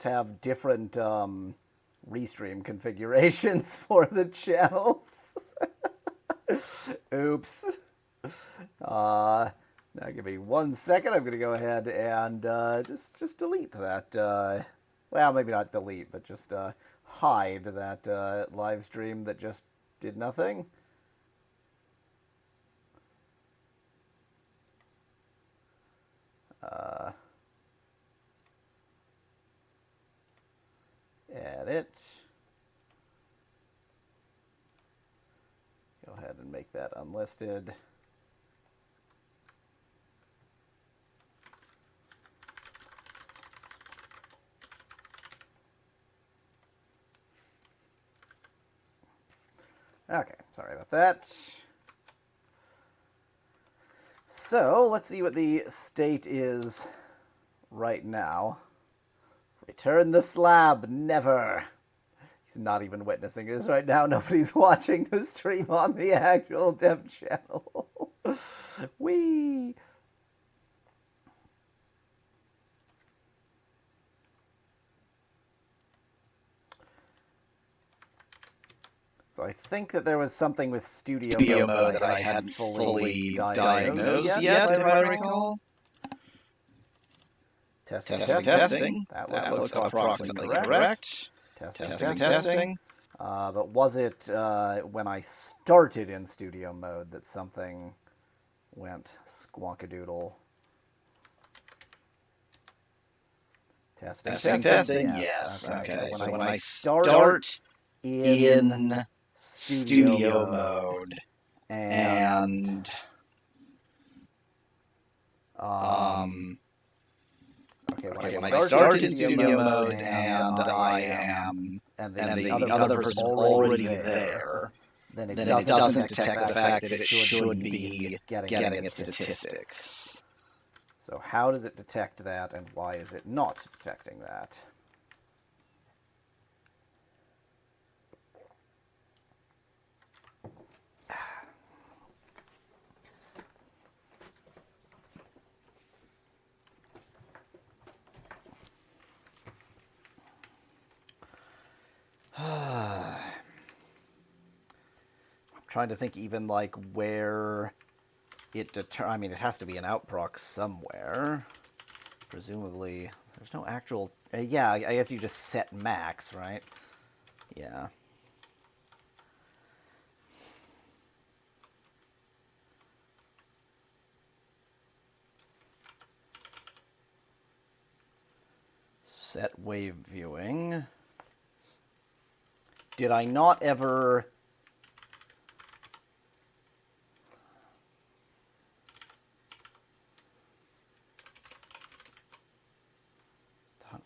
have different restream configurations for the channels. Oops. Now give me 1 second. I'm going to go ahead and just delete that. Well, maybe not delete, but just hide that live stream that just did nothing. Edit. Go ahead and make that unlisted. Okay, sorry about that. So, let's see what the state is right now. Return the slab, never. He's not even witnessing this right now. Nobody's watching the stream on the actual dev channel. Whee! So I think that there was something with studio mode that I hadn't fully diagnosed yet, if I recall. Testing. That looks approximately correct. Testing. But was it when I started in studio mode that something went squonkadoodle? Testing. Yes. Okay. So when I start in studio mode and when I start in studio mode and I am and the other person already there, then it doesn't detect the fact that it should be getting its statistics. So how does it detect that, and why is it not detecting that? I'm trying to think even like where it I mean, it has to be an outprox somewhere. Presumably, there's no actual... yeah, I guess you just set max, right? Yeah. Set wave viewing. Did I not ever...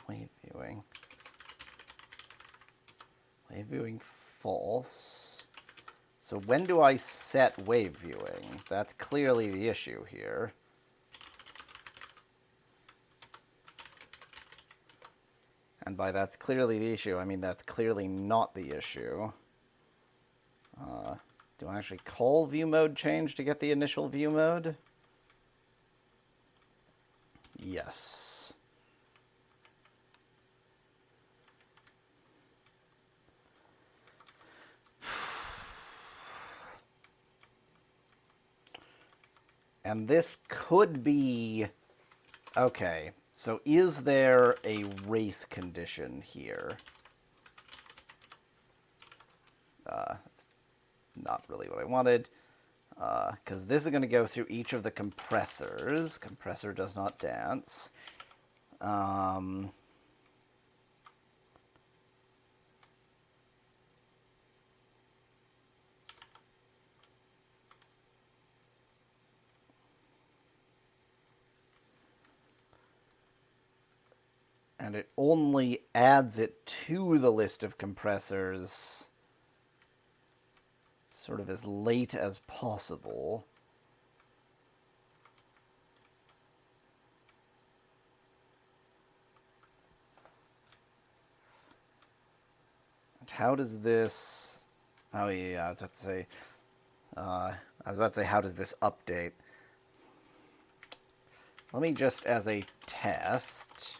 Wave viewing. Wave viewing false. So when do I set wave viewing? That's clearly the issue here. And by that's clearly the issue, I mean that's clearly not the issue. Do I actually call view mode change to get the initial view mode? Yes. And this could be... Okay, so is there a race condition here? That's not really what I wanted. Because this is going to go through each of the compressors. Compressor does not dance. And it only adds it to the list of compressors sort of as late as possible. And how does this... Oh yeah, I was about to say... how does this update? Let me just, as a test,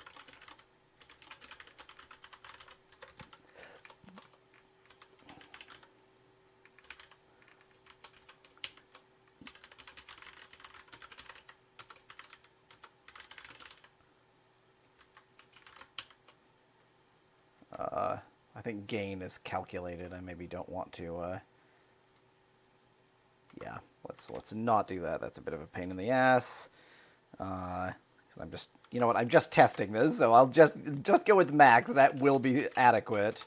I think gain is calculated. I maybe don't want to. Yeah, let's not do that. That's a bit of a pain in the ass. I'm just, you know what? I'm just testing this, so I'll just go with max. That will be adequate.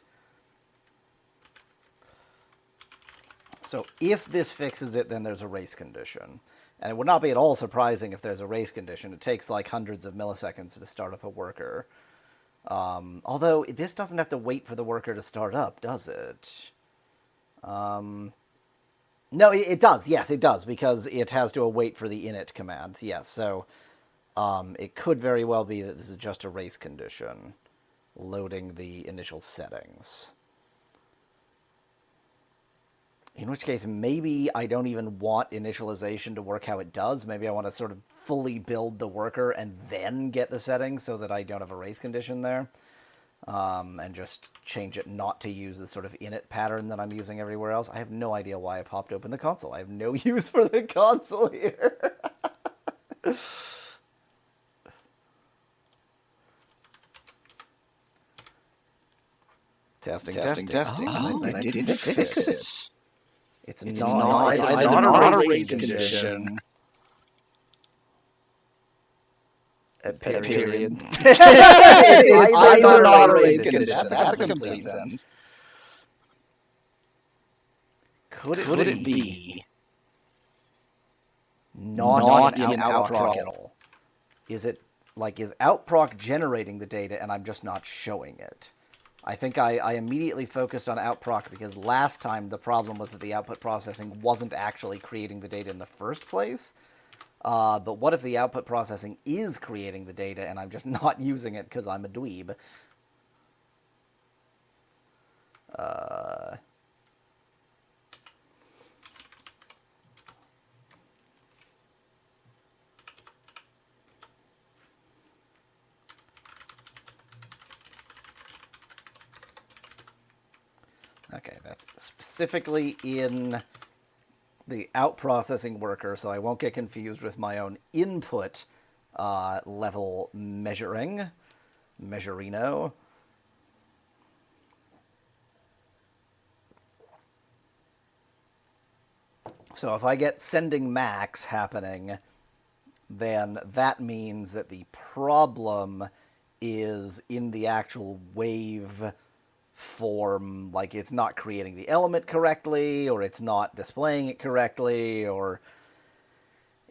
So if this fixes it, then there's a race condition. And it would not be at all surprising if there's a race condition. It takes like hundreds of milliseconds to start up a worker. Although this doesn't have to wait for the worker to start up, does it? No, it does. Yes, it does, because it has to await for the init command. Yes, so it could very well be that this is just a race condition loading the initial settings. In which case, maybe I don't even want initialization to work how it does. Maybe I want to sort of fully build the worker and then get the settings so that I don't have a race condition there. And just change it not to use the sort of init pattern that I'm using everywhere else. I have no idea why I popped open the console. I have no use for the console here. Testing. Oh, they did fix it. It's not a race condition. Period. It's either not a race condition. That's a complete sentence. Could it be not in outproc at all? Is it like, is outproc generating the data and I'm just not showing it? I think I immediately focused on outproc because last time the problem was that the output processing wasn't actually creating the data in the first place. But what if the output processing is creating the data and I'm just not using it because I'm a dweeb? Okay, that's specifically in the out processing worker, so I won't get confused with my own input level measurino. So if I get sending max happening, then that means that the problem is in the actual wave form, like it's not creating the element correctly, or it's not displaying it correctly, or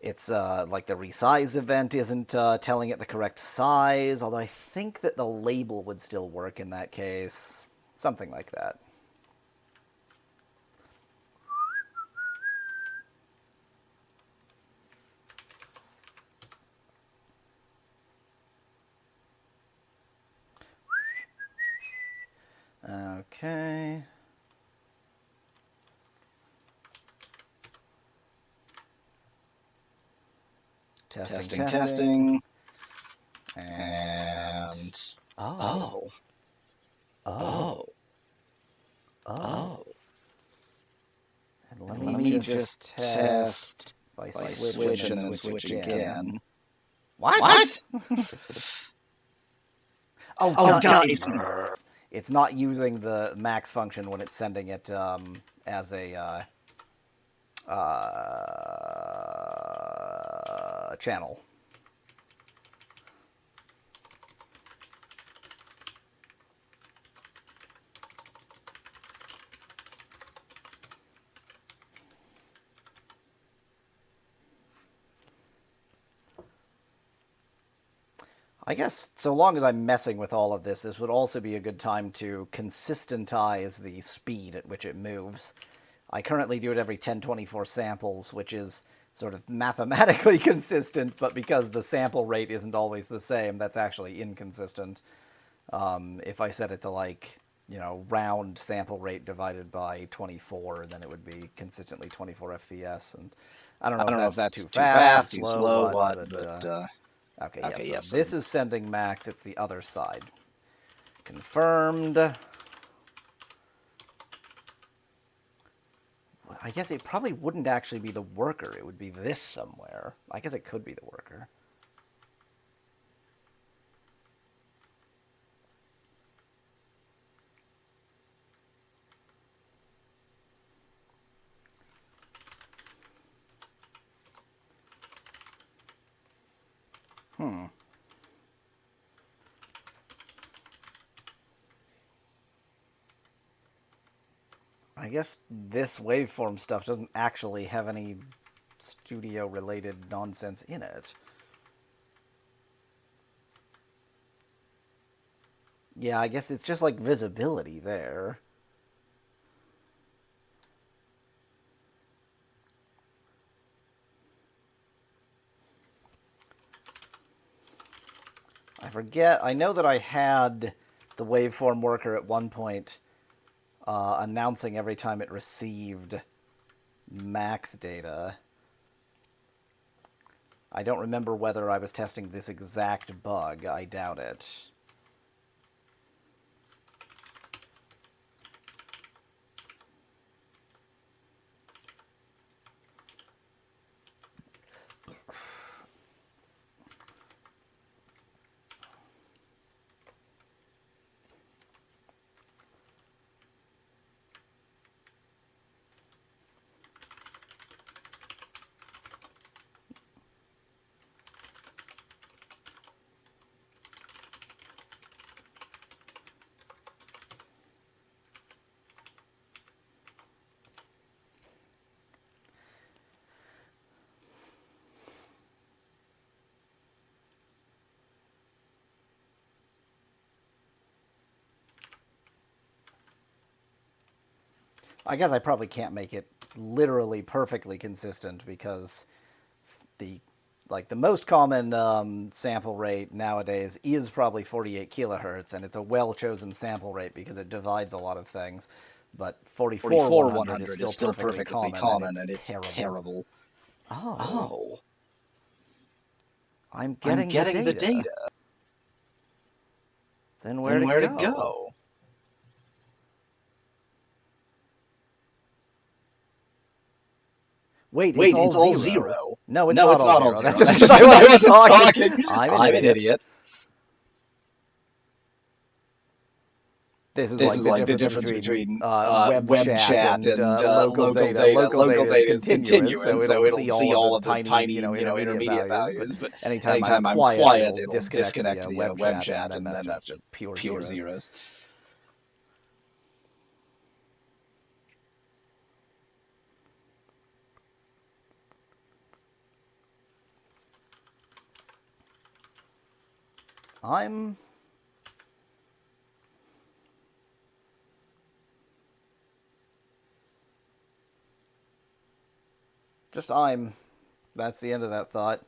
it's like the resize event isn't telling it the correct size, although I think that the label would still work in that case. Something like that. Okay. Testing. And oh. And let me just test if I switch and then switch again. What? Oh, it's not using the max function when it's sending it as a channel. I guess so long as I'm messing with all of this, this would also be a good time to consistentize the speed at which it moves. I currently do it every 1024 samples, which is sort of mathematically consistent, but because the sample rate isn't always the same, that's actually inconsistent. If I set it to, like, you know, round sample rate divided by 24, then it would be consistently 24 FPS. And I don't know if that's too fast, too slow, but okay, yes. So this is sending max. It's the other side. Confirmed. I guess it probably wouldn't actually be the worker. It would be this somewhere. I guess it could be the worker. I guess this waveform stuff doesn't actually have any studio-related nonsense in it. Yeah, I guess it's just like visibility there. I forget. I know that I had the waveform worker at one point announcing every time it received max data. I don't remember whether I was testing this exact bug. I doubt it. I guess I probably can't make it literally perfectly consistent because the most common sample rate nowadays is probably 48 kilohertz, and it's a well-chosen sample rate because it divides a lot of things. But 44-100 is still perfectly common, and it's terrible. Oh. I'm getting the data. Then where'd it go? Wait, it's all zero. No, it's not all zero. That's just because I wasn't talking. I'm an idiot. This is like the difference between web chat and local data. Local data is continuous, so it'll see all of the tiny, intermediate values. But anytime I'm quiet, it'll disconnect the web chat, and then that's just pure zeros. I'm that's the end of that thought.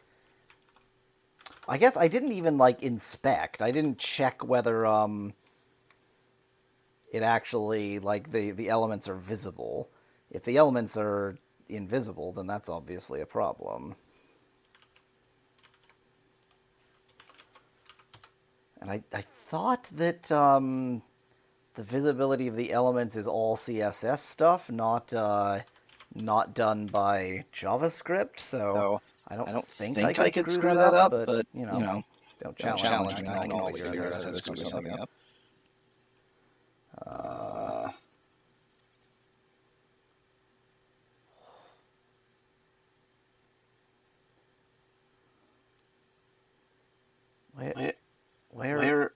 I guess I didn't even inspect. I didn't check whether it actually the elements are visible. If the elements are invisible, then that's obviously a problem. And I thought that the visibility of the elements is all CSS stuff, not done by JavaScript. So I don't think I can screw that up. But don't challenge me. I can always figure out how to screw something up. Where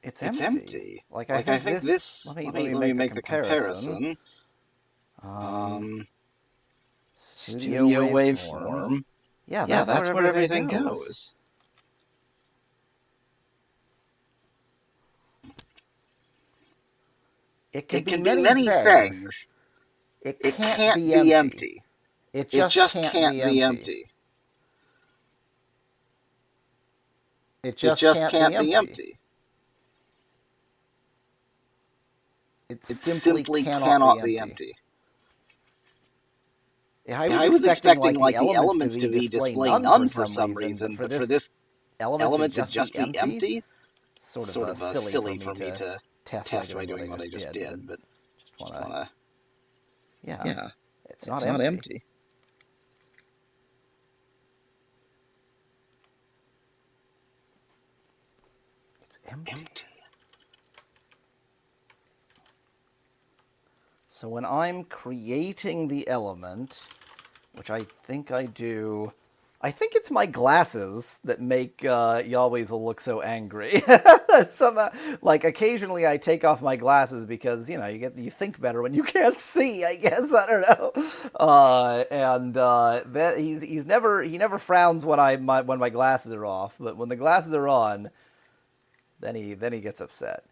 it's empty. I think this. Let me make the comparison. Studio waveform. Yeah, that's where everything goes. It can be many things. It can't be empty. It just can't be empty. It just can't be empty. It simply cannot be empty. Yeah, I was expecting the elements to be display none for some reason, but for this element to just be empty, sort of silly for me to test by doing what I just did. But just wanna, yeah, it's not empty. It's empty. So when I'm creating the element, which I think I do, I think it's my glasses that make Yahweh's will look so angry. Somehow, like occasionally I take off my glasses because you think better when you can't see. I guess I don't know. And that he never frowns when when my glasses are off, but when the glasses are on, then he gets upset.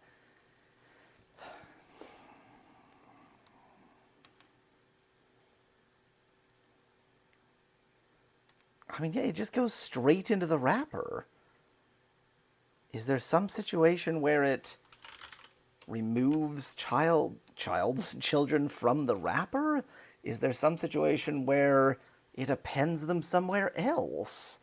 I mean, yeah, it just goes straight into the wrapper. Is there some situation where it removes children from the wrapper? Is there some situation where it appends them somewhere else?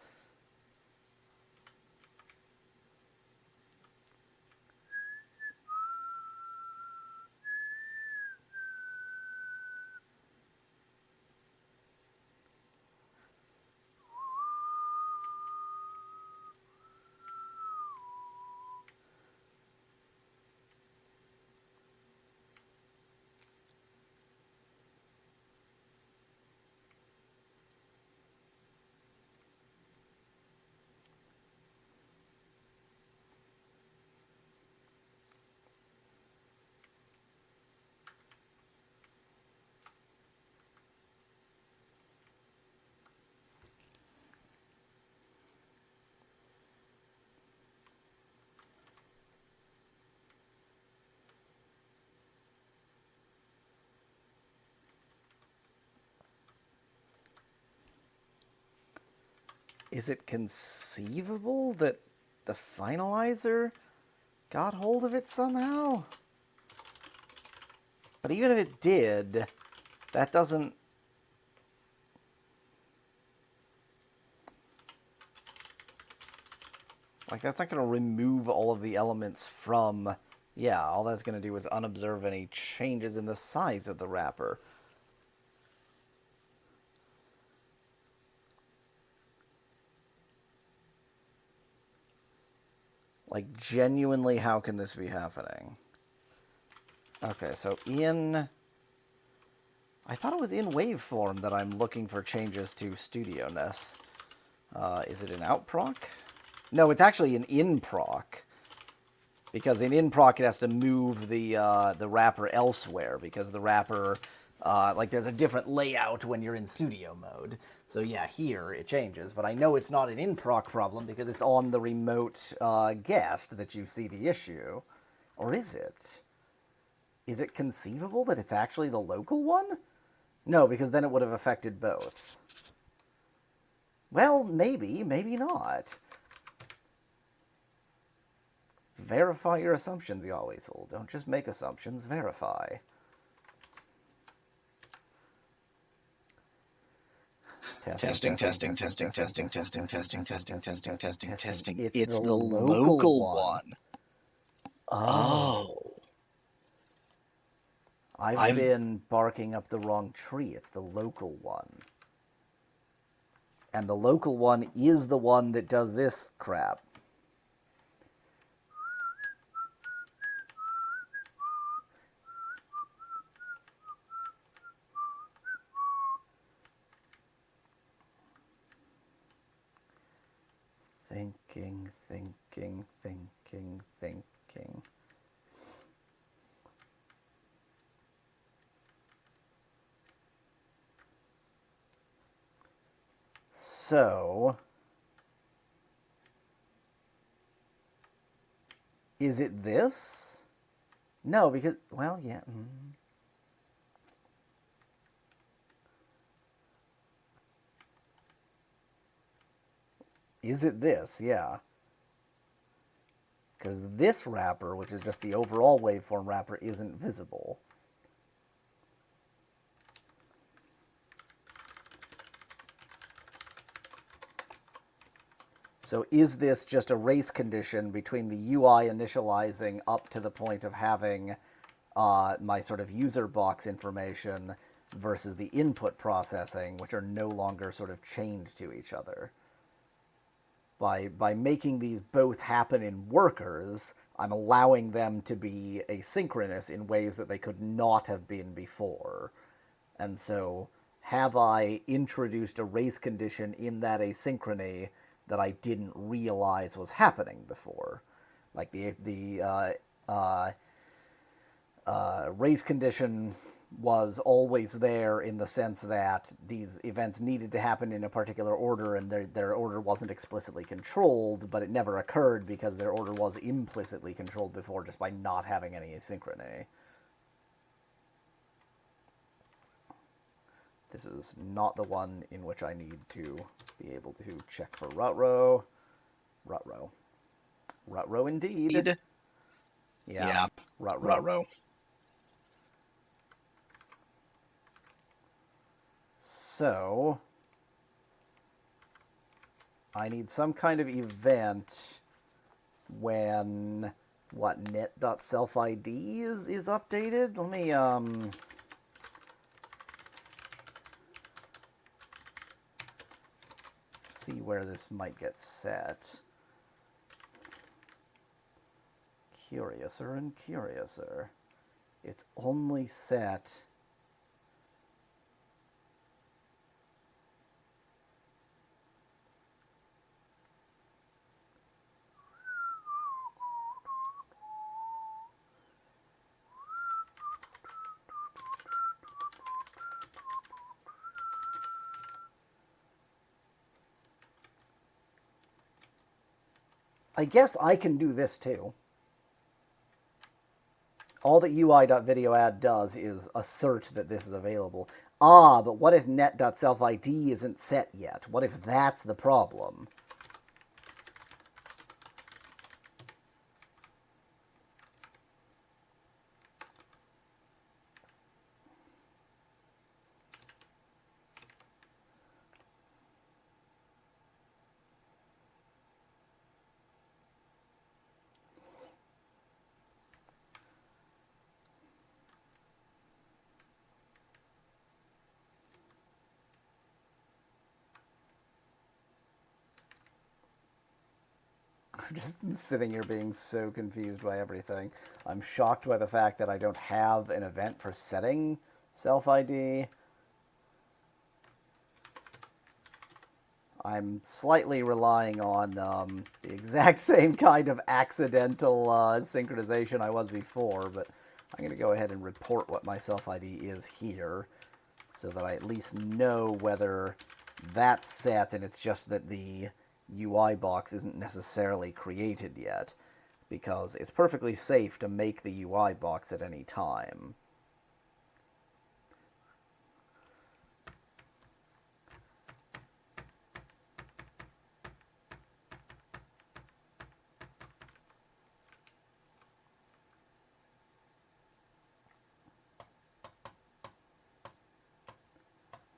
Is it conceivable that the finalizer got hold of it somehow? But even if it did, that doesn't... Like, that's not going to remove all of the elements from... Yeah, all that's going to do is unobserve any changes in the size of the wrapper. Like, genuinely, how can this be happening? Okay, so I thought it was in waveform that I'm looking for changes to StudioNess. Is it in outproc? No, it's actually an inproc. Because in inproc it has to move the wrapper elsewhere, because the wrapper, like there's a different layout when you're in studio mode. So yeah, here it changes, but I know it's not an inproc problem because it's on the remote guest that you see the issue. Or is it? Is it conceivable that it's actually the local one? No, because then it would have affected both. Well, maybe, maybe not. Verify your assumptions, you always hold. Don't just make assumptions, verify. Testing. It's the local one. Oh. I've been barking up the wrong tree. It's the local one. And the local one is the one that does this crap. Thinking. So, is it this? No, because, well, yeah. Is it this? Yeah. Because this wrapper, which is just the overall waveform wrapper, isn't visible. So is this just a race condition between the UI initializing up to the point of having my sort of user box information versus the input processing, which are no longer sort of chained to each other? By making these both happen in workers, I'm allowing them to be asynchronous in ways that they could not have been before. And so have I introduced a race condition in that asynchrony that I didn't realize was happening before? Like the race condition was always there in the sense that these events needed to happen in a particular order, and their order wasn't explicitly controlled, but it never occurred because their order was implicitly controlled before just by not having any asynchrony. This is not the one in which I need to be able to check for rut row. Rut row. Rut row indeed. Yeah. Rut row. Rut row. So I need some kind of event when net.selfid is updated. Let me see where this might get set. Curiouser and curiouser. It's only set I guess I can do this too. All that UI.videoAdd does is assert that this is available. Ah, but what if net.selfid isn't set yet? What if that's the problem? I'm just sitting here being so confused by everything. I'm shocked by the fact that I don't have an event for setting self-ID. I'm slightly relying on the exact same kind of accidental synchronization I was before, but I'm going to go ahead and report what my self-ID is here so that I at least know whether that's set and it's just that the UI box isn't necessarily created yet, because it's perfectly safe to make the UI box at any time.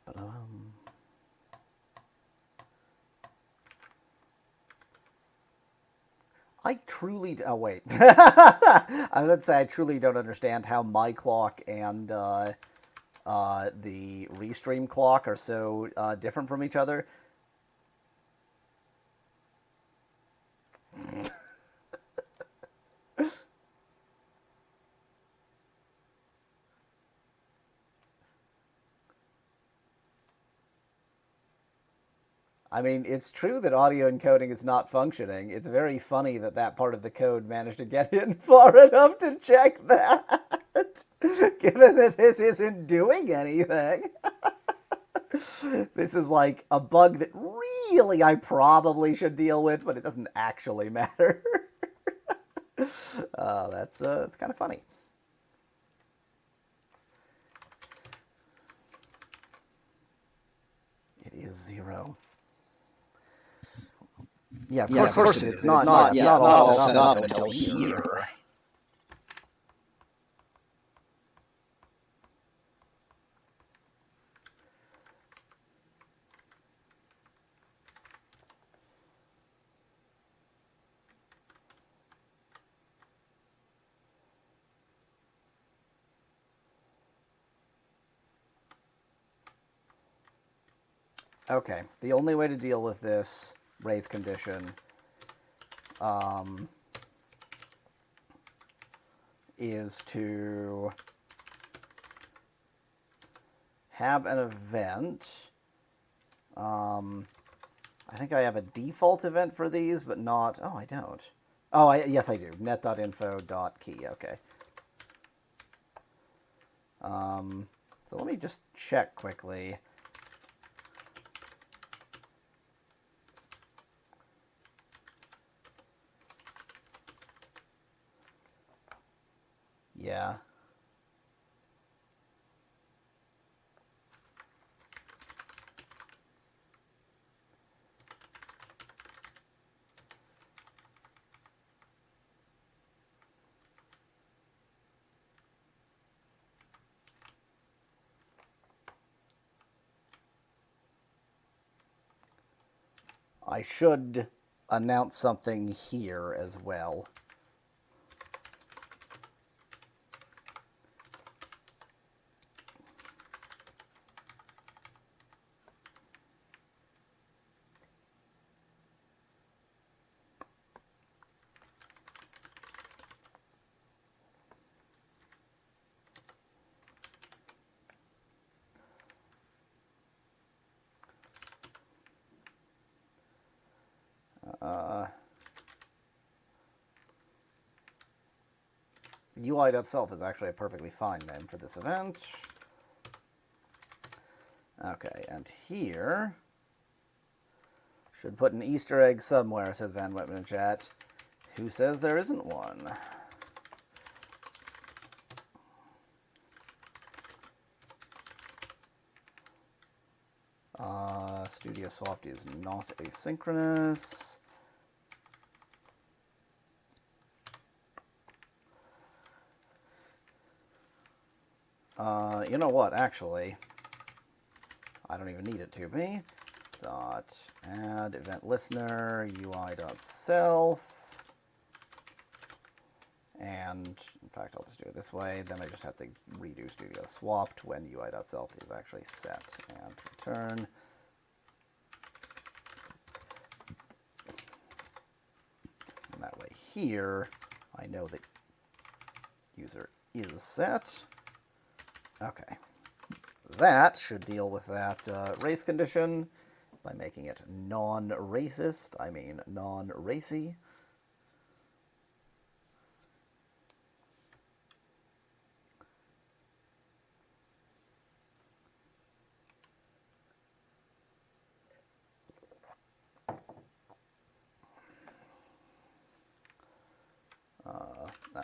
But, I truly... Oh, wait. I would say I truly don't understand how my clock and the Restream clock are so different from each other. I mean, it's true that audio encoding is not functioning. It's very funny that that part of the code managed to get in far enough to check that, given that this isn't doing anything. This is like a bug that really I probably should deal with, but it doesn't actually matter. That's kind of funny. It is 0. Yeah, of course it's not all set up until here. Okay, the only way to deal with this raise condition is to have an event. I think I have a default event for these, but not... Oh, I don't. Oh, yes, I do. net.info.key. Okay. So let me just check quickly. Yeah. I should announce something here as well. UI.self is actually a perfectly fine name for this event. Okay, and here should put an Easter egg somewhere, says Van Whitman in chat. Who says there isn't one? Studio swapped is not asynchronous. You know what, actually, I don't even need it to be. Dot add event listener UI.self. And in fact, I'll just do it this way. Then I just have to redo studio swapped when UI.self is actually set and return. And that way here, I know that user is set. Okay. That should deal with that race condition by making it non-racist. I mean non-racy. No.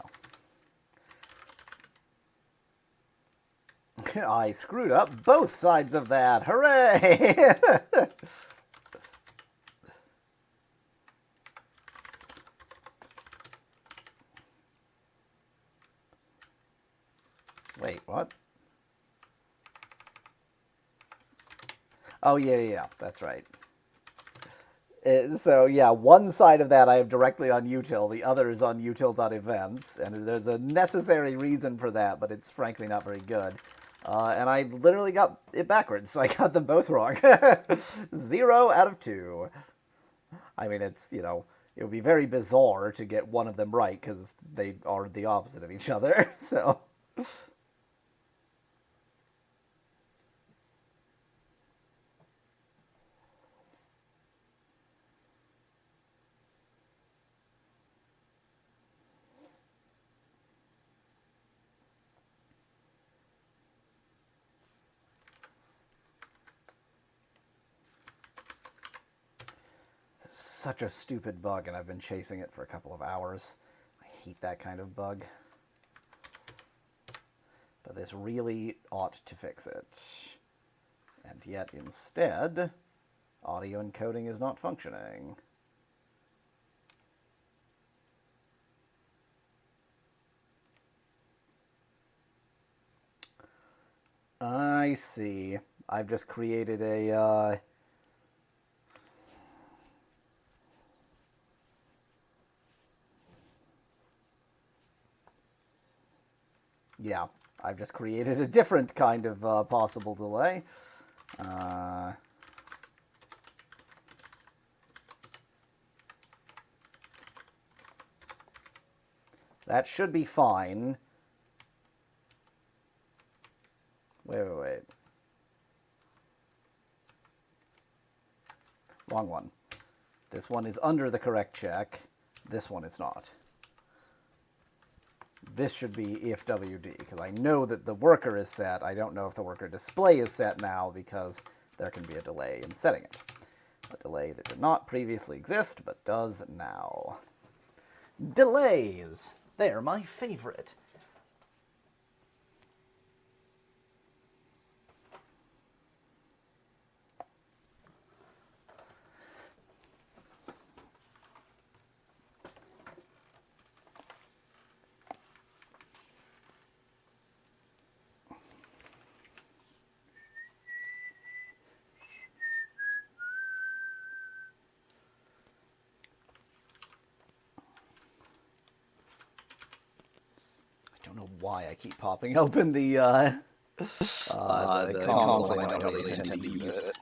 I screwed up both sides of that. Hooray! Wait, what? Oh, yeah, that's right. So, yeah, one side of that I have directly on util, the other is on util.events, and there's a necessary reason for that, but it's frankly not very good. And I literally got it backwards, so I got them both wrong. 0 out of 2. I mean, it's, you know, it would be very bizarre to get one of them right, because they are the opposite of each other, so... Such a stupid bug, and I've been chasing it for a couple of hours. I hate that kind of bug. But this really ought to fix it. And yet, instead, audio encoding is not functioning. I see. I've just created a... Yeah, I've just created a different kind of possible delay. That should be fine. Wait. Wrong one. This one is under the correct check. This one is not. This should be if WD, because I know that the worker is set. I don't know if the worker display is set now, because there can be a delay in setting it. A delay that did not previously exist, but does now. Delays! They're my favorite. I don't know why I keep popping open the console when I don't really intend to use it.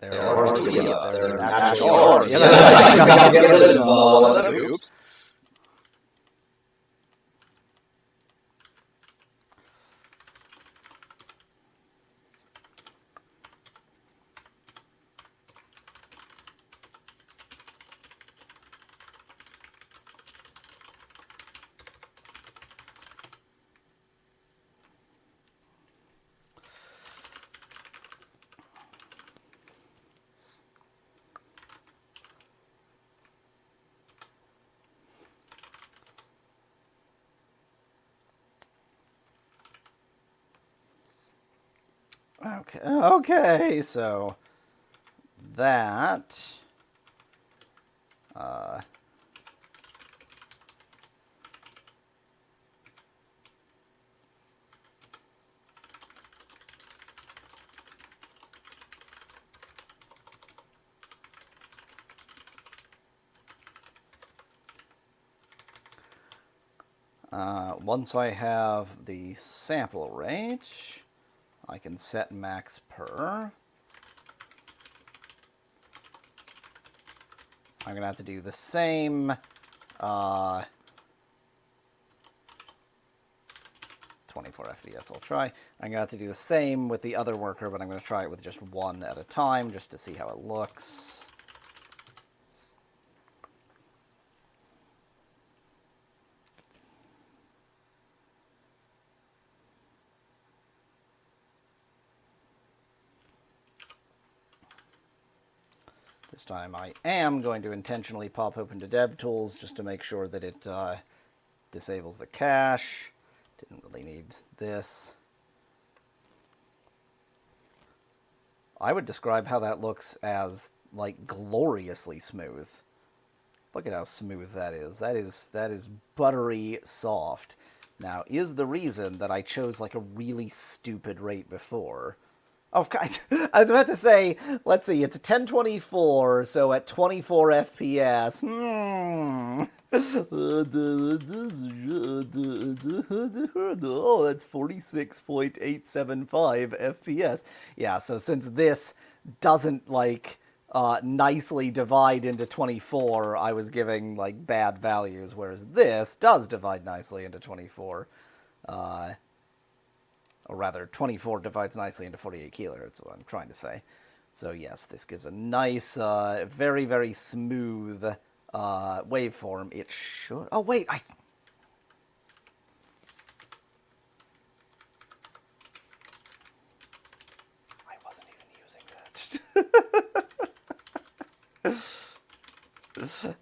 There are three. There naturally are. Yeah, I gotta get rid of one of them. Oops. Okay, so that once I have the sample rate, I can set max per. I'm going to have to do the same 24 FPS I'll try. I'm going to have to do the same with the other worker, but I'm going to try it with just one at a time just to see how it looks. This time I am going to intentionally pop open to DevTools just to make sure that it disables the cache. Didn't really need this. I would describe how that looks as, like, gloriously smooth. Look at how smooth that is. That is buttery soft. Now, is the reason that I chose, like, a really stupid rate before... Oh, I was about to say, let's see, it's a 1024, so at 24 FPS. Oh, that's 46.875 FPS. Yeah, so since this doesn't, like, nicely divide into 24, I was giving, like, bad values, whereas this does divide nicely into 24. Or rather, 24 divides nicely into 48 kilohertz, is what I'm trying to say. So yes, this gives a nice, very, very smooth waveform. It should... Oh, wait, I wasn't even using that.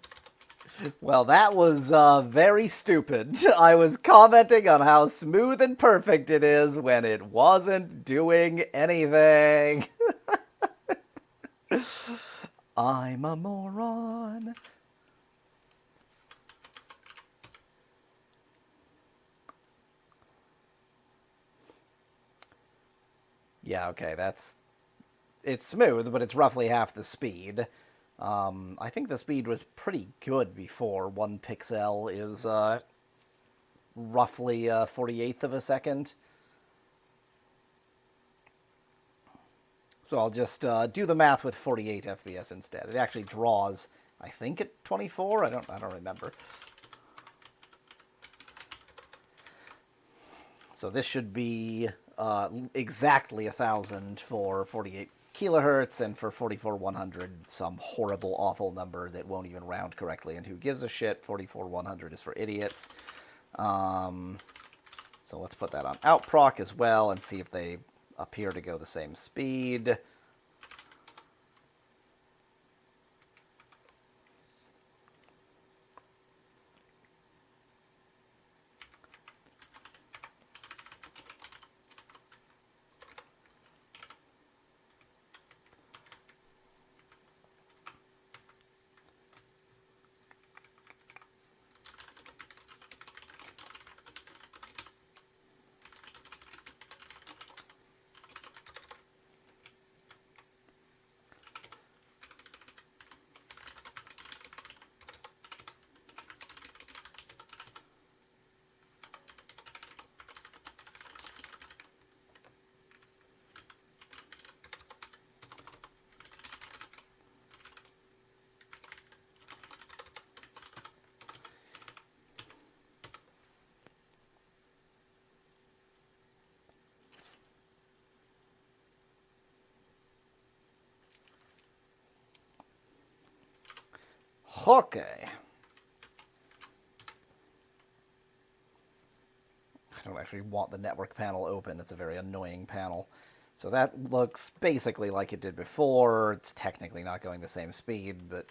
Well, that was very stupid. I was commenting on how smooth and perfect it is when it wasn't doing anything. I'm a moron. Yeah, okay, it's smooth, but it's roughly half the speed. I think the speed was pretty good before. 1 pixel is roughly 48th of a second. So I'll just do the math with 48 FPS instead. It actually draws, I think, at 24. I don't remember. So this should be exactly 1,000 for 48 kilohertz, and for 44100 some horrible awful number that won't even round correctly, and who gives a shit. 44100 is for idiots. So let's put that on outproc as well and see if they appear to go the same speed. Okay. I don't actually want the network panel open. It's a very annoying panel. So that looks basically like it did before. It's technically not going the same speed, but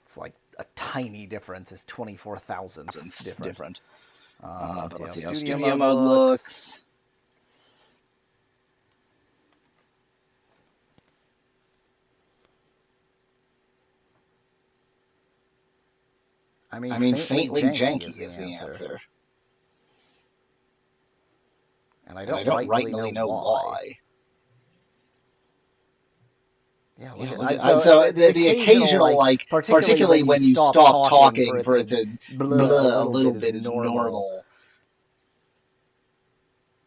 it's like a tiny difference. It's 24 thousandths different. But let's see how studio mode looks. I mean, faintly janky is the answer. And I don't rightly know why. Yeah, so the occasional, like, particularly when you stop talking for it to blah a little bit is normal.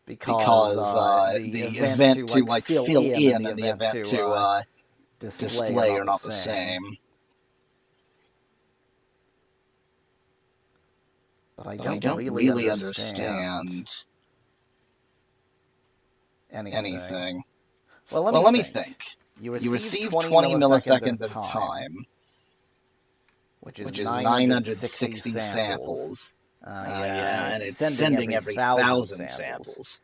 Because the event to like fill in and the event to display are not the same. But I don't really understand anything. Well, let me think. You receive 20 milliseconds at a time, which is 960 samples. And it's sending every 1,000 samples.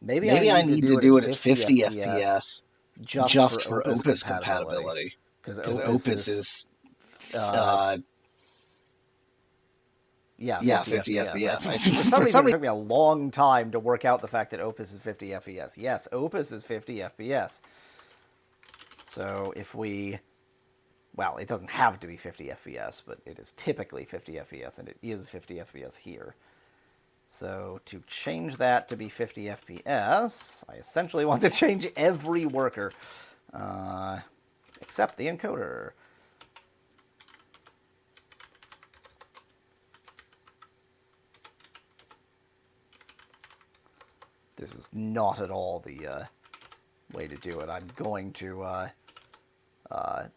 Maybe I need to do it at 50 FPS just for Opus compatibility. Because Opus is... 50 FPS. For some reason, it took me a long time to work out the fact that Opus is 50 FPS. Yes, Opus is 50 FPS. So if we... Well, it doesn't have to be 50 FPS, but it is typically 50 FPS, and it is 50 FPS here. So to change that to be 50 FPS, I essentially want to change every worker, except the encoder. This is not at all the way to do it. I'm going to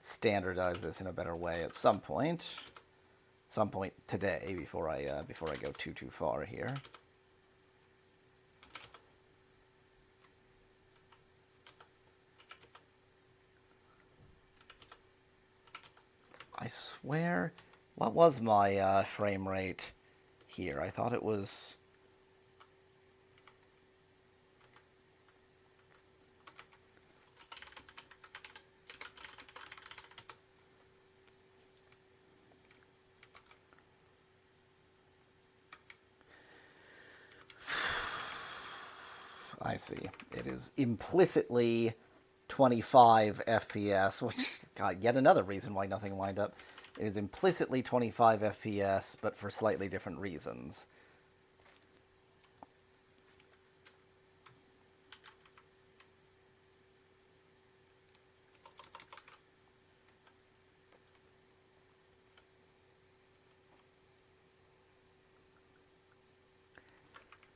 standardize this in a better way at some point today before I go too far here. I swear, what was my frame rate here? I thought it was... I see. It is implicitly 25 FPS, which, God, yet another reason why nothing lined up. It is implicitly 25 FPS, but for slightly different reasons.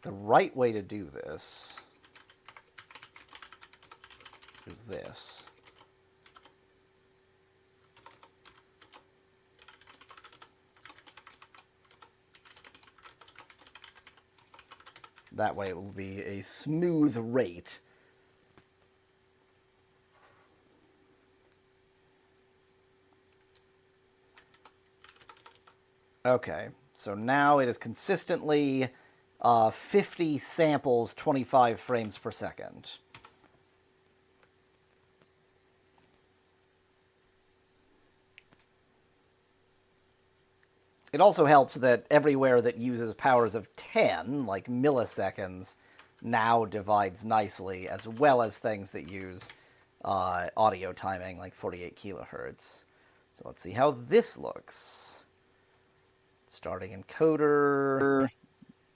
The right way to do this is this. That way it will be a smooth rate Okay, so now it is consistently 50 samples, 25 frames per second. It also helps that everywhere that uses powers of 10, like milliseconds, now divides nicely, as well as things that use audio timing, like 48 kilohertz. So let's see how this looks. Starting encoder.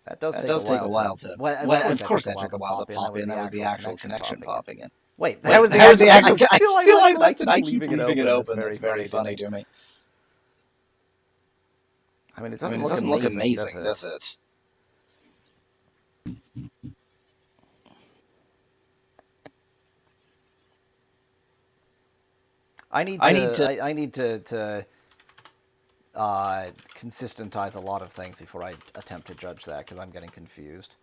That does take a while to. Well, of course that took a while to pop in. That was the actual connection popping in. Wait, that was the actual. Still, I left it. I keep leaving it open. That's very funny to me. I mean, it doesn't look amazing, does it? I need to consistentize a lot of things before I attempt to judge that, because I'm getting confused.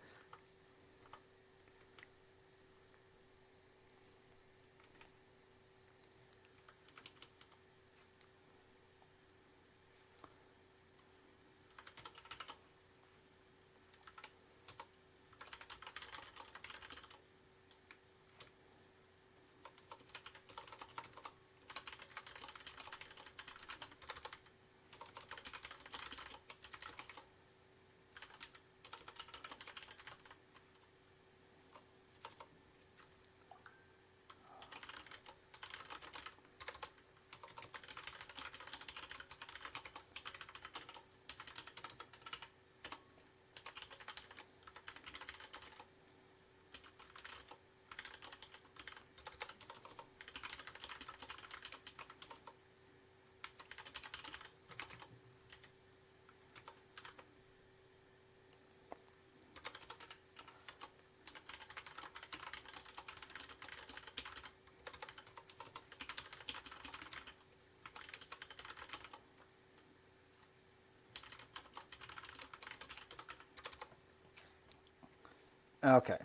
Okay.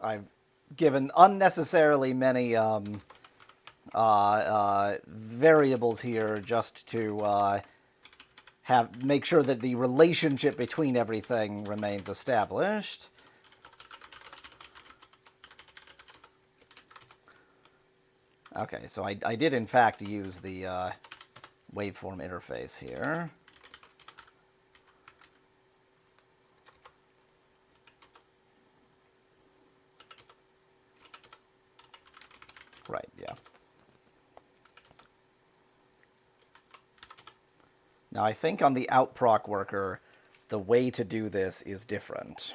I've given unnecessarily many variables here just to make sure that the relationship between everything remains established. Okay, so I did in fact use the waveform interface here. Right, yeah. Now I think on the outproc worker, the way to do this is different.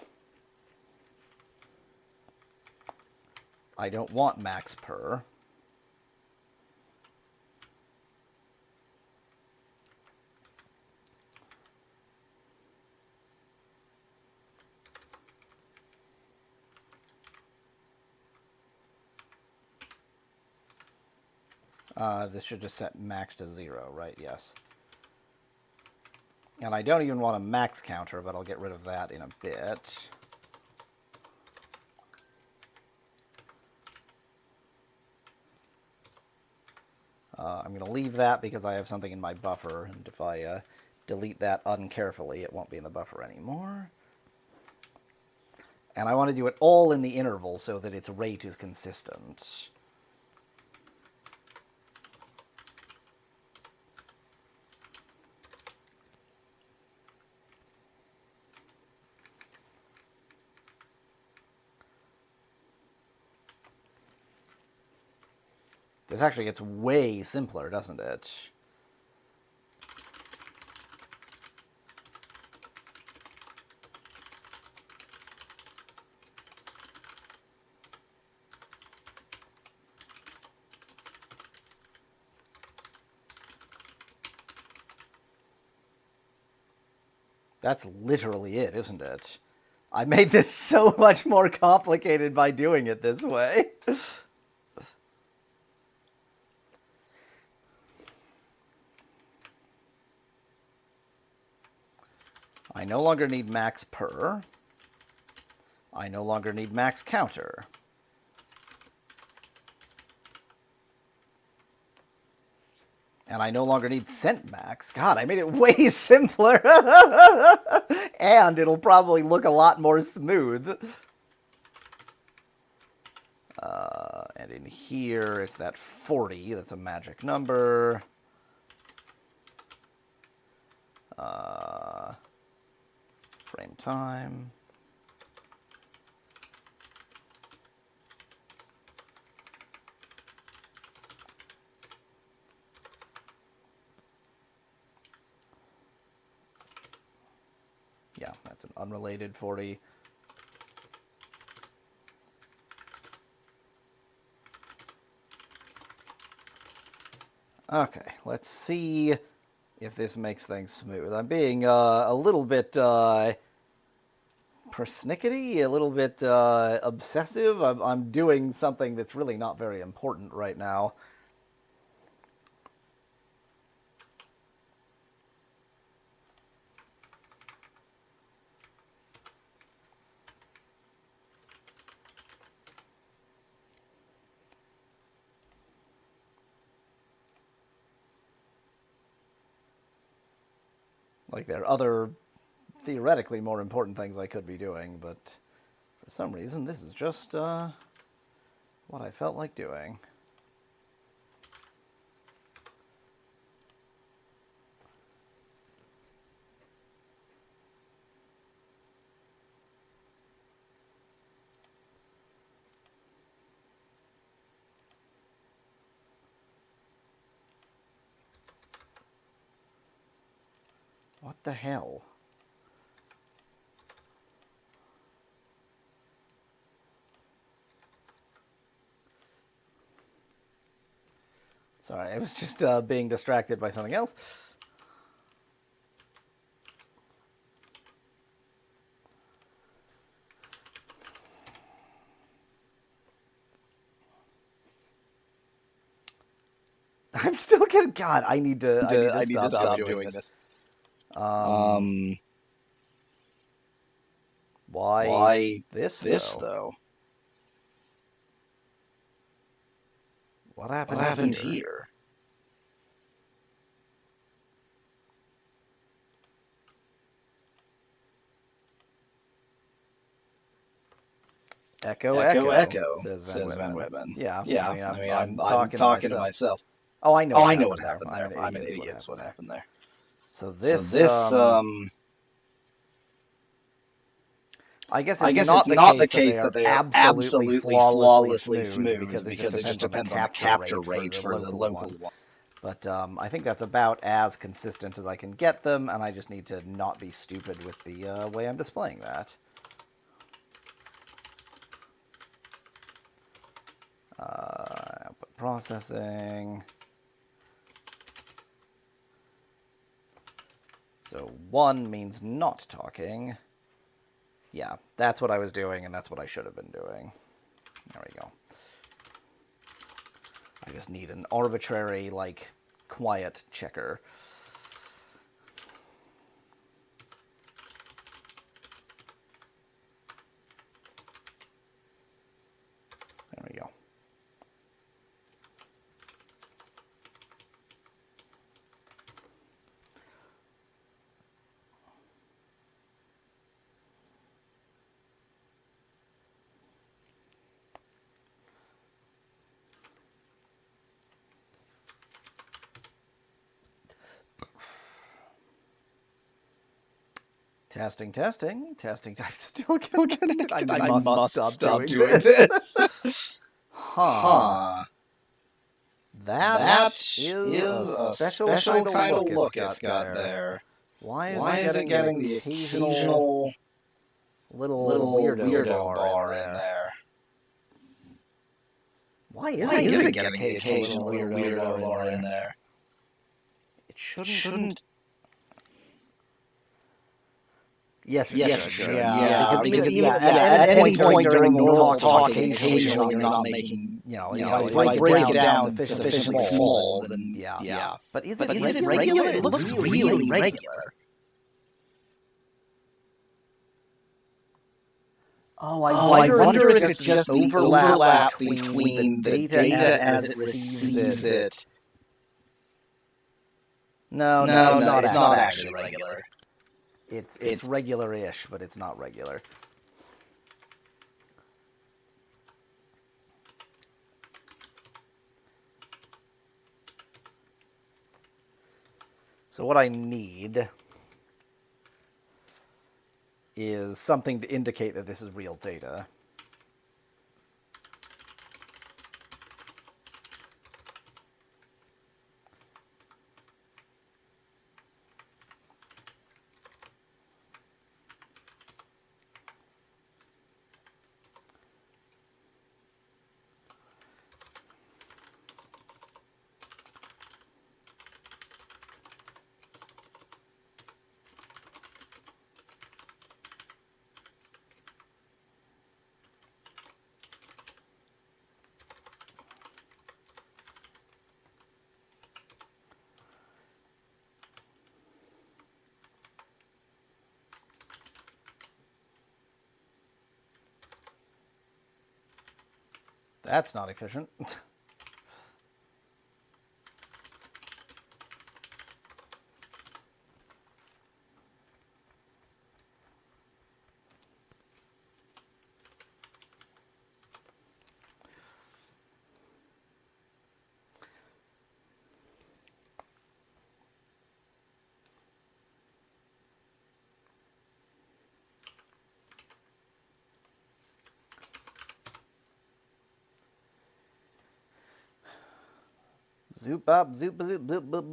I don't want max per. This should just set max to 0, right? Yes. And I don't even want a max counter, but I'll get rid of that in a bit. I'm going to leave that because I have something in my buffer, and if I delete that uncarefully, it won't be in the buffer anymore. And I want to do it all in the interval so that its rate is consistent. This actually gets way simpler, doesn't it? That's literally it, isn't it? I made this so much more complicated by doing it this way. I no longer need max per. I no longer need max counter. And I no longer need cent max. God, I made it way simpler. And it'll probably look a lot more smooth. And in here, it's that 40. That's a magic number. Frame time. Yeah, that's an unrelated 40. Okay, let's see if this makes things smooth. I'm being a little bit persnickety, a little bit obsessive. I'm doing something that's really not very important right now. Like, there are other theoretically more important things I could be doing, but for some reason this is just what I felt like doing. What the hell? Sorry, I was just being distracted by something else. I'm still getting. God, I need to stop doing this. Why this though? What happened here? Echo, says Van Webben. Yeah, I mean, I'm talking to myself. Oh, I know what happened there. I'm an idiot. That's what happened there. So this, I guess it's not the case that they are absolutely flawlessly smooth because it just depends on the capture rate for the local one. But I think that's about as consistent as I can get them, and I just need to not be stupid with the way I'm displaying that. Output processing. So 1 means not talking. Yeah, that's what I was doing, and that's what I should have been doing. There we go. I just need an arbitrary, like, quiet checker. There we go. Testing. I'm still getting it. I must stop doing this. Huh. That is a special kind of look it's got there. Why is it getting the occasional little weirdo bar in there? Why is it getting the occasional weirdo bar in there? It shouldn't. Yes, yeah. Because at any point during normal talking, occasionally you're not making, if I break it down sufficiently small, then yeah. But is it regular? It looks really regular. Oh, I wonder if it's just the overlap between the data as it receives it No, No, it's it's not actually regular. It's regular-ish, but it's not regular. So what I need is something to indicate that this is real data. That's not efficient. Zoop up, zoop, zoop, zoop, zoop, zoop,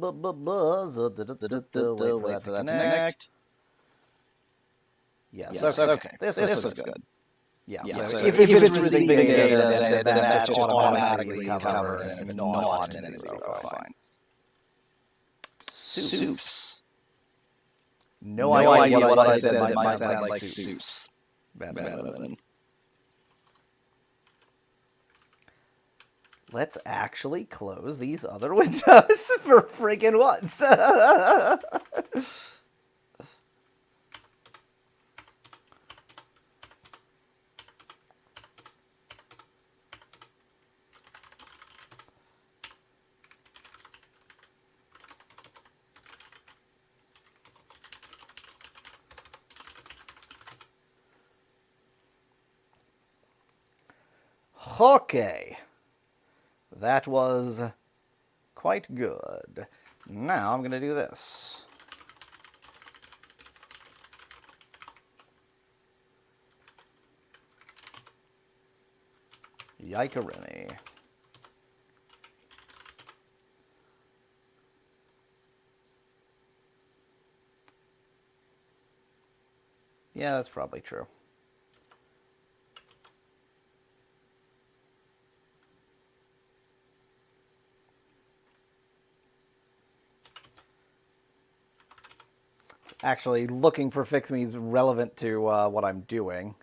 zoop, zoop, zoop, wait for that to connect. Yes, okay. This looks good. Yeah, so if it's receiving data, then that's just automatically covered, and if it's not, then it's zero, fine. Soups. No idea what I said, but it might sound like soups. Let's actually close these other windows for friggin' once. Okay. That was quite good. Now I'm going to do this. Yikarini. Yeah, that's probably true. Actually, looking for fix me is relevant to what I'm doing.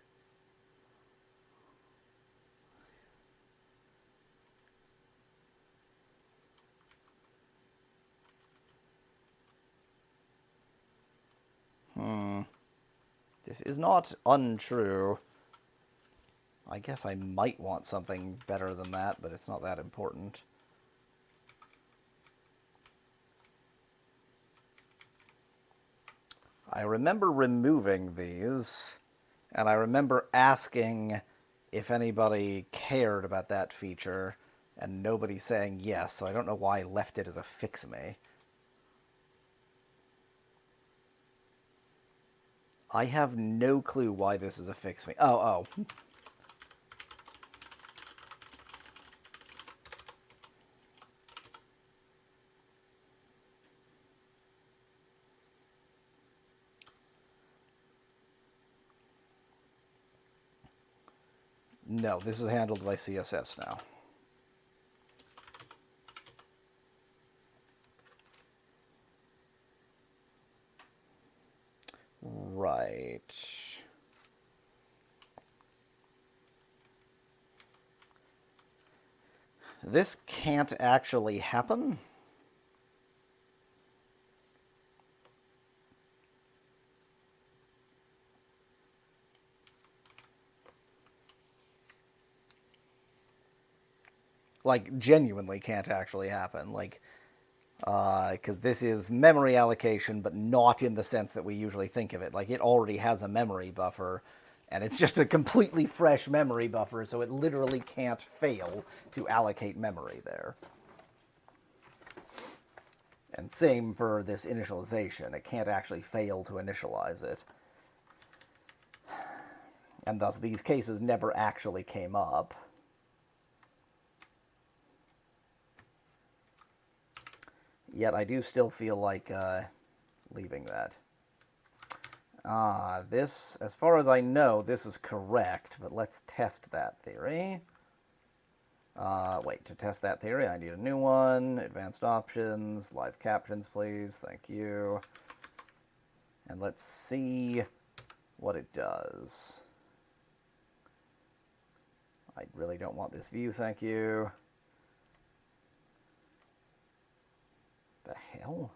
This is not untrue. I guess I might want something better than that, but it's not that important. I remember removing these, and I remember asking if anybody cared about that feature, and nobody saying yes, so I don't know why I left it as a fix-me. I have no clue why this is a fix-me. Oh. No, this is handled by CSS now. Right. This can't actually happen. Like, genuinely can't actually happen. Like, because this is memory allocation, but not in the sense that we usually think of it. Like, it already has a memory buffer, and it's just a completely fresh memory buffer, so it literally can't fail to allocate memory there. And same for this initialization. It can't actually fail to initialize it. And thus, these cases never actually came up. Yet I do still feel like leaving that. This, as far as I know, this is correct, but let's test that theory. Wait, to test that theory, I need a new one. Advanced options, live captions, please. Thank you. And let's see what it does. I really don't want this view, thank you. The hell?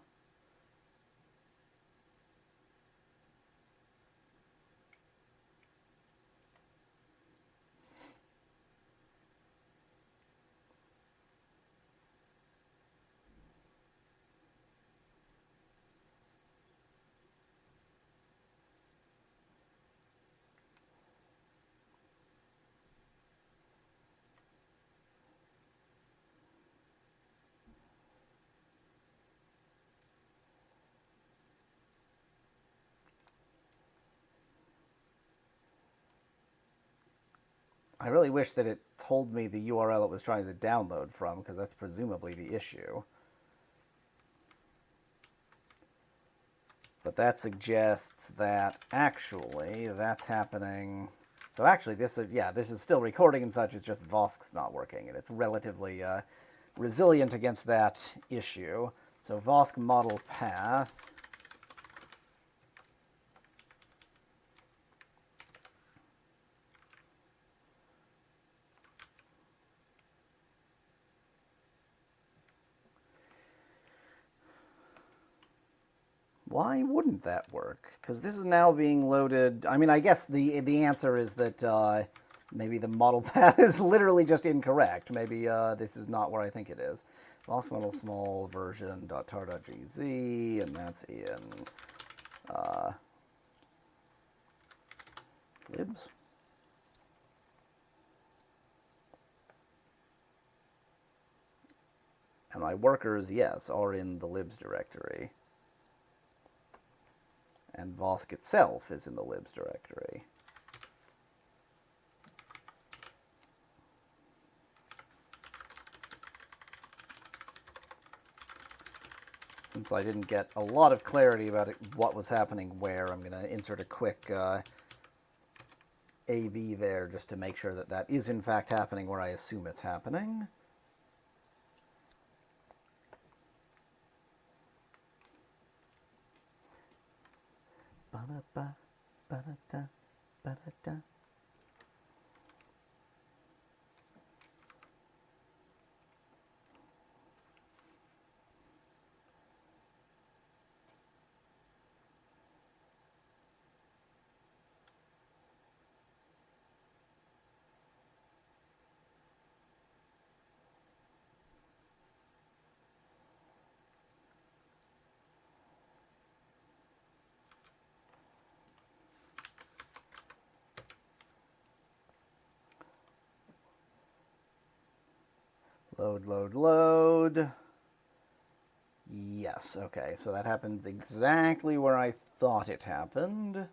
I really wish that it told me the URL it was trying to download from, because that's presumably the issue. But that suggests that actually that's happening. So actually, this is still recording and such. It's just Vosk's not working, and it's relatively resilient against that issue. So Vosk model path. Why wouldn't that work? Because this is now being loaded. I mean, I guess the answer is that maybe the model path is literally just incorrect. Maybe this is not where I think it is. Vosk model small version .tar.gz, and that's in libs. And my workers, yes, are in the libs directory. And Vosk itself is in the libs directory. Since I didn't get a lot of clarity about what was happening where, I'm going to insert a quick AB there just to make sure that that is in fact happening where I assume it's happening. Ba-da-ba, ba-da-da, ba-da-da. Load, load, load. Yes, okay, so that happens exactly where I thought it happened.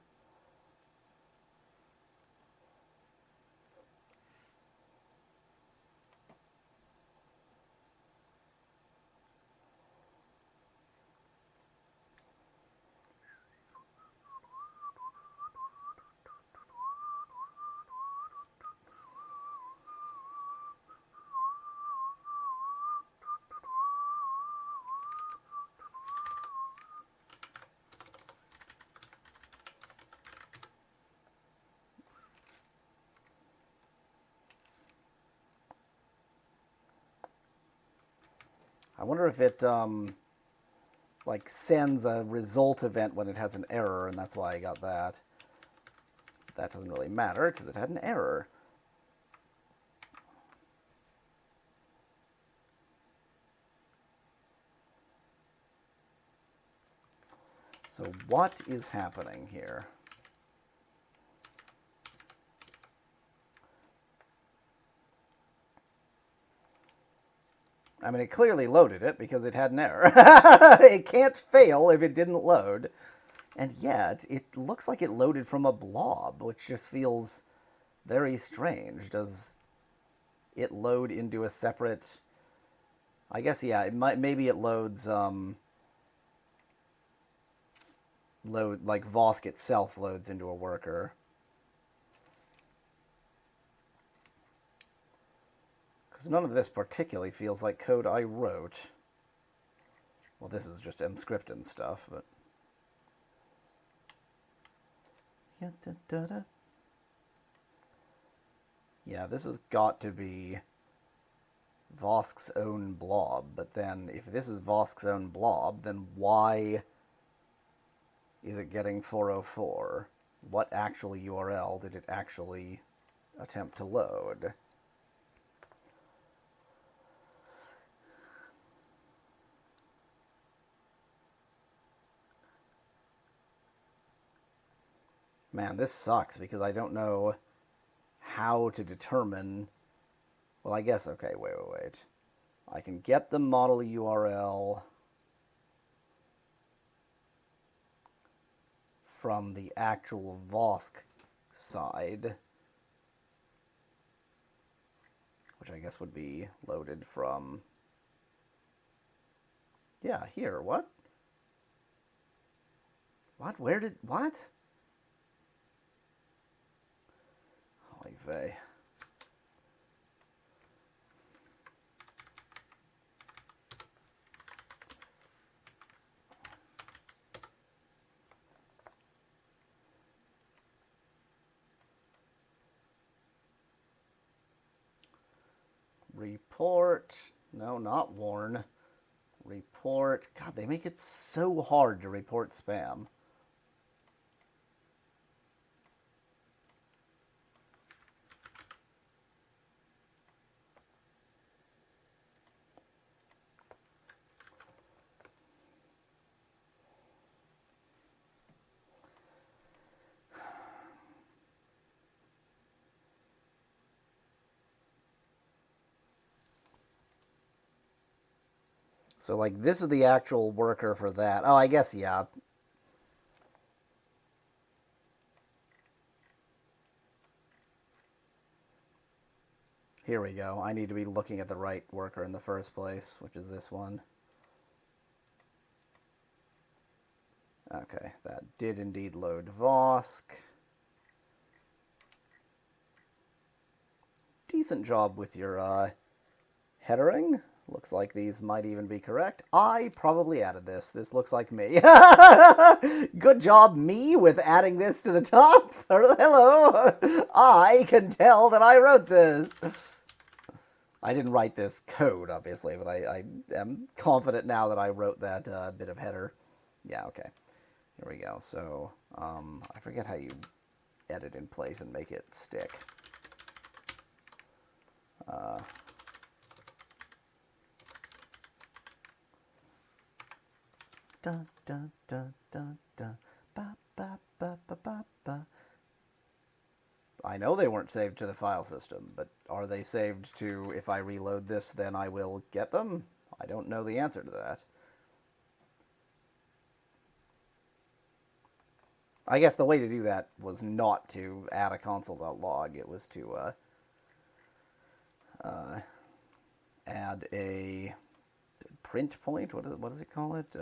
I wonder if it like sends a result event when it has an error, and that's why I got that. That doesn't really matter because it had an error. So what is happening here? I mean, it clearly loaded it because it had an error. It can't fail if it didn't load. And yet, it looks like it loaded from a blob, which just feels very strange. Does it load into a separate... I guess, yeah, maybe it loads... like Vosk itself loads into a worker. Because none of this particularly feels like code I wrote. Well, this is just mscripting stuff, but... Yeah, this has got to be Vosk's own blob, but then if this is Vosk's own blob, then why is it getting 404? What actual URL did it actually attempt to load? Man, this sucks because I don't know how to determine... Well, I guess, okay, wait. I can get the model URL from the actual Vosk side, which I guess would be loaded from... Yeah, here, what? What? Where did... What? Holy vey. Report. No, not warn. Report. God, they make it so hard to report spam. So, like, this is the actual worker for that. Oh, I guess, yeah. Here we go. I need to be looking at the right worker in the first place, which is this one. Okay, that did indeed load Vosk. Decent job with your headering. Looks like these might even be correct. I probably added this. This looks like me. Good job, me, with adding this to the top. Hello. I can tell that I wrote this. I didn't write this code, obviously, but I am confident now that I wrote that bit of header. Yeah, okay. Here we go. So, I forget how you edit in place and make it stick. Dun, dun, dun, dun, dun. Ba, ba, ba, ba, ba, ba. I know they weren't saved to the file system, but are they saved to, if I reload this, then I will get them? I don't know the answer to that. I guess the way to do that was not to add a console.log. It was to add a print point. What does it call it?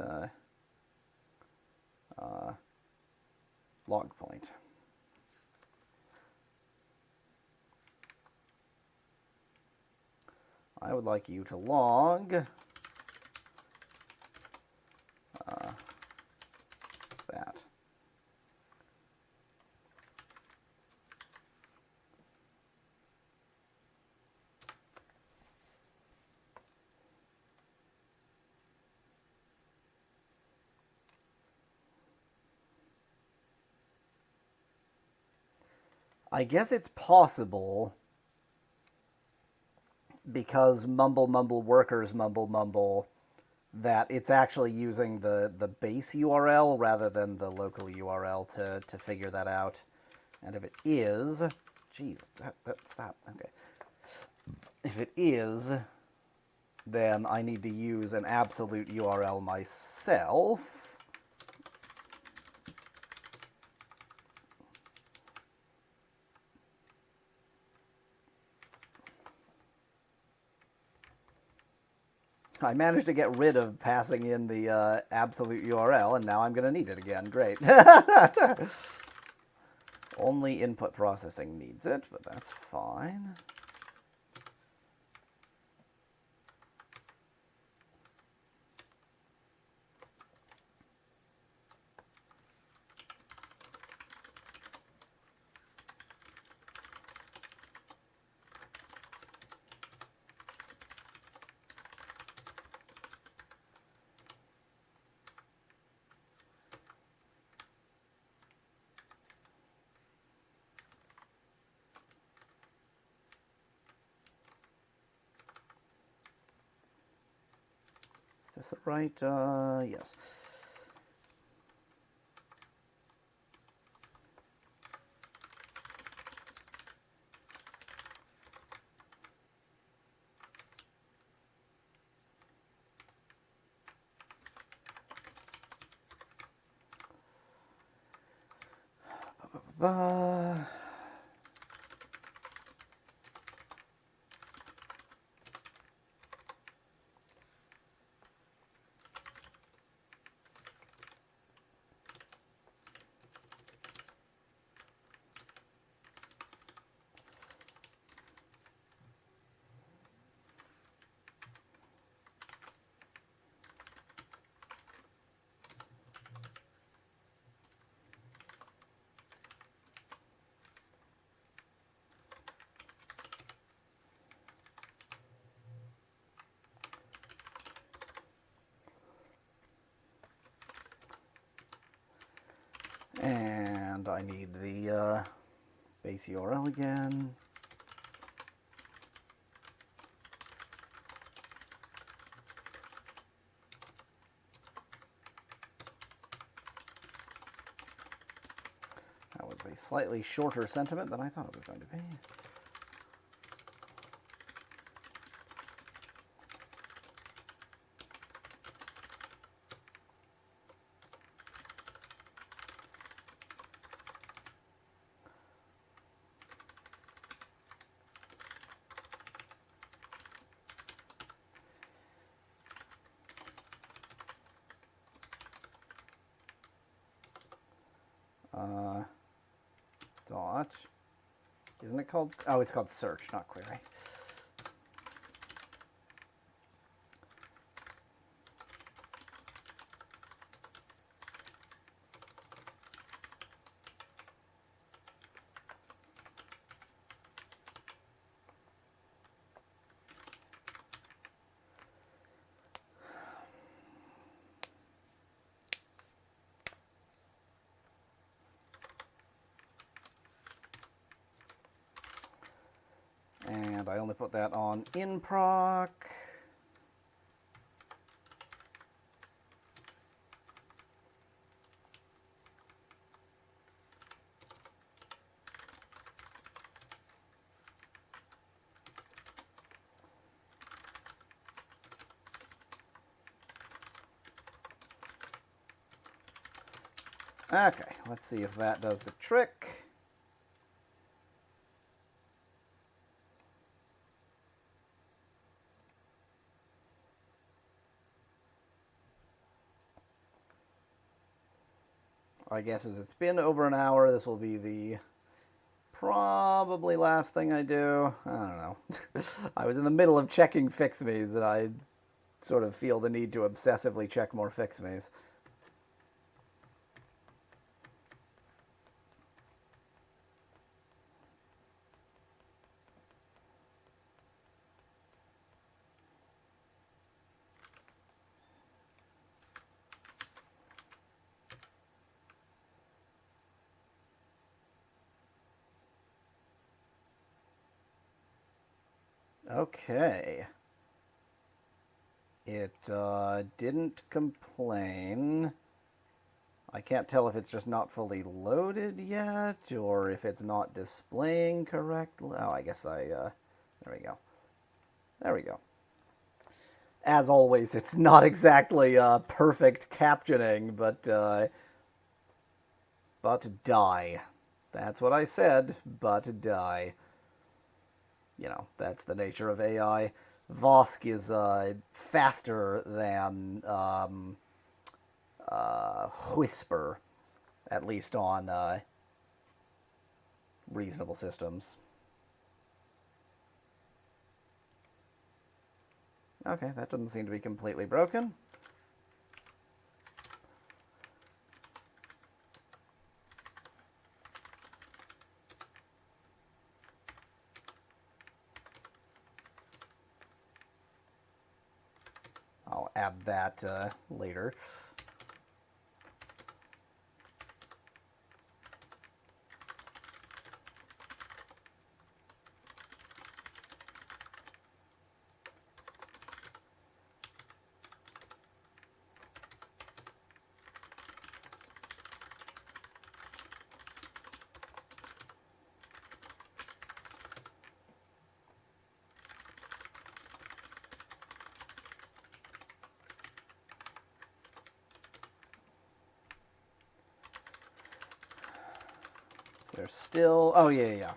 Log point. I would like you to log that. I guess it's possible because mumble mumble workers mumble mumble that it's actually using the base URL rather than the local URL to figure that out. And if it is, geez, stop. Okay. If it is, then I need to use an absolute URL myself. I managed to get rid of passing in the absolute URL, and now I'm going to need it again. Great. Only input processing needs it, but that's fine. Is this right? Yes. And I need the base URL again. That was a slightly shorter sentiment than I thought it was going to be. Dot. Isn't it called? Oh, it's called search, not query. And I only put that on inproc. Okay, let's see if that does the trick. I guess as it's been over an hour, this will be the probably last thing I do. I don't know. I was in the middle of checking fixmes, and I sort of feel the need to obsessively check more fixmes. Okay. It didn't complain. I can't tell if it's just not fully loaded yet, or if it's not displaying correctly. Oh, I guess there we go. There we go. As always, it's not exactly perfect captioning, but die. That's what I said, but die. You know, that's the nature of AI. Vosk is faster than Whisper, at least on reasonable systems. Okay, that doesn't seem to be completely broken. I'll add that later. There's still... Oh, yeah.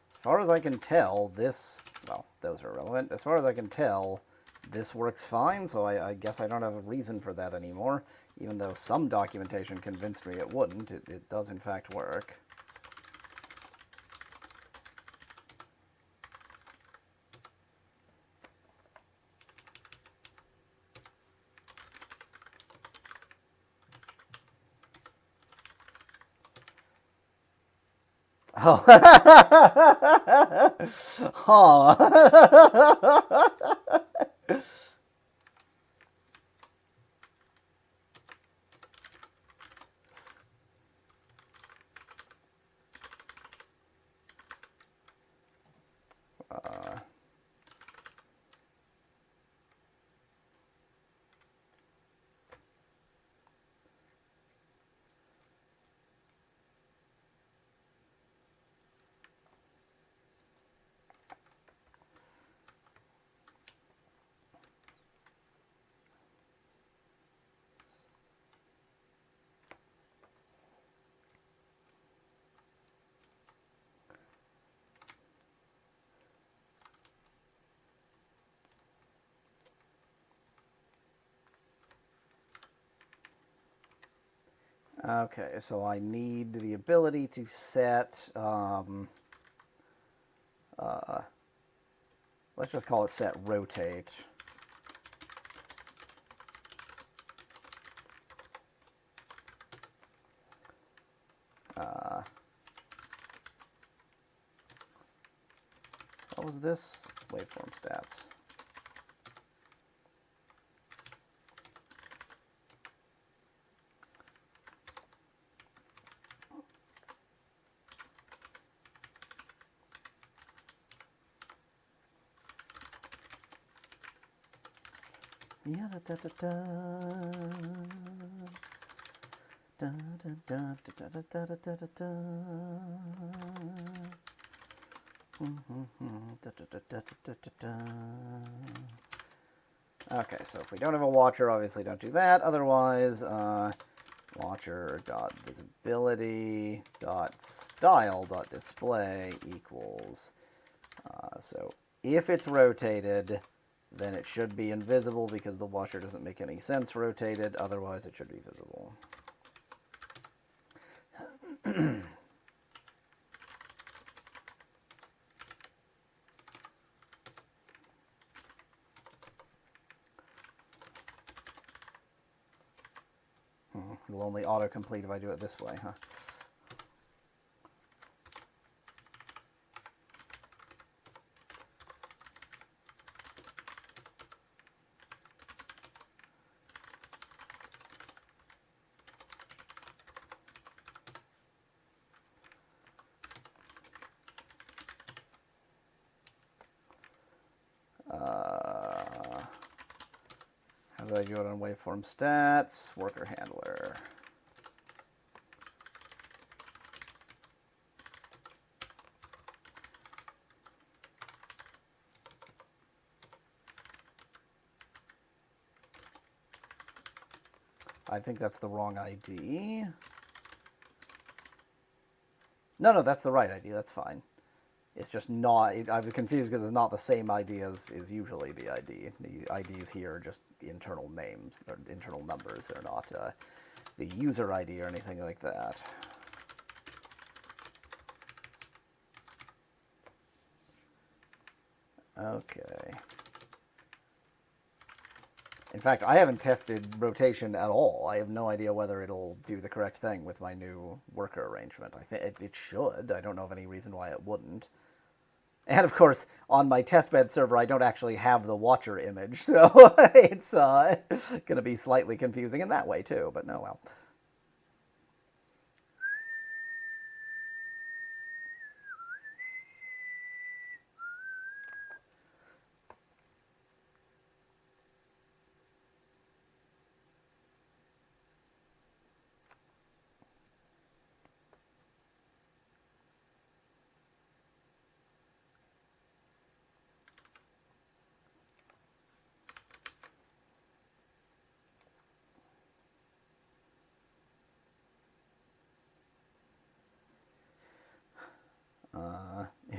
As far as I can tell, this... Well, those are irrelevant. As far as I can tell, this works fine, so I guess I don't have a reason for that anymore. Even though some documentation convinced me it wouldn't, it does in fact work. Oh. Huh. Okay, so I need the ability to set, let's just call it set rotate. What was this? Waveform stats. Yeah, da da da da da da da da da da da da. Okay, so if we don't have a watcher, obviously don't do that. Otherwise, watcher.visibility.style.display equals. So if it's rotated, then it should be invisible because the watcher doesn't make any sense rotated. Otherwise, it should be visible. It'll only autocomplete if I do it this way, huh? How do I do it on waveform stats? Worker handler. I think that's the wrong ID. No, that's the right ID. That's fine. It's just not... I was confused because it's not the same ID as is usually the ID. The IDs here are just internal names. They're internal numbers. They're not the user ID or anything like that. Okay. In fact, I haven't tested rotation at all. I have no idea whether it'll do the correct thing with my new worker arrangement. I think it should. I don't know of any reason why it wouldn't. And of course, on my testbed server, I don't actually have the watcher image, so it's going to be slightly confusing in that way too, but no, well.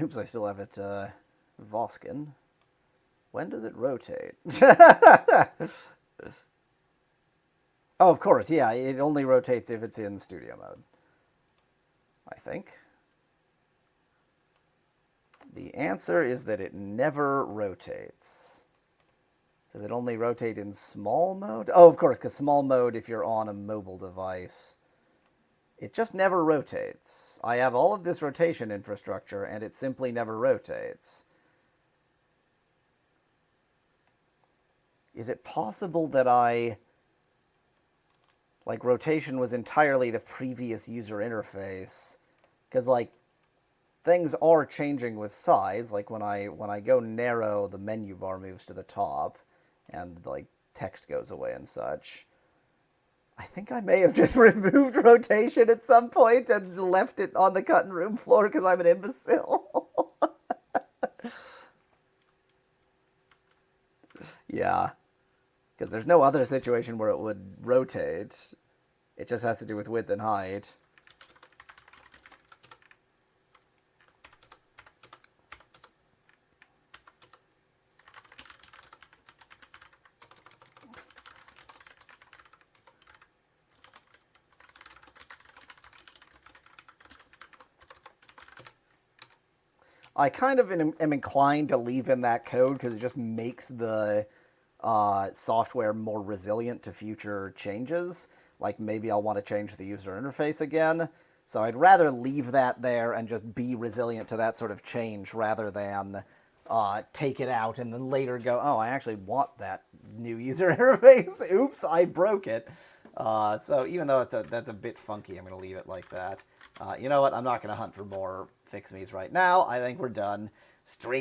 Oops, I still have it Voskin. When does it rotate? Oh, of course, yeah, it only rotates if it's in studio mode, I think. The answer is that it never rotates. Does it only rotate in small mode? Oh, of course, because small mode, if you're on a mobile device, it just never rotates. I have all of this rotation infrastructure, and it simply never rotates. Is it possible that rotation was entirely the previous user interface? Because, things are changing with size. Like, when I go narrow, the menu bar moves to the top, and, text goes away and such. I think I may have just removed rotation at some point and left it on the cutting room floor because I'm an imbecile. Yeah. Because there's no other situation where it would rotate. It just has to do with width and height. I kind of am inclined to leave in that code because it just makes the software more resilient to future changes. Like, maybe I'll want to change the user interface again. So I'd rather leave that there and just be resilient to that sort of change rather than take it out and then later go, oh, I actually want that new user interface. Oops, I broke it. So even though that's a bit funky, I'm going to leave it like that. You know what? I'm not going to hunt for more fix-me's right now. I think we're done. Stream.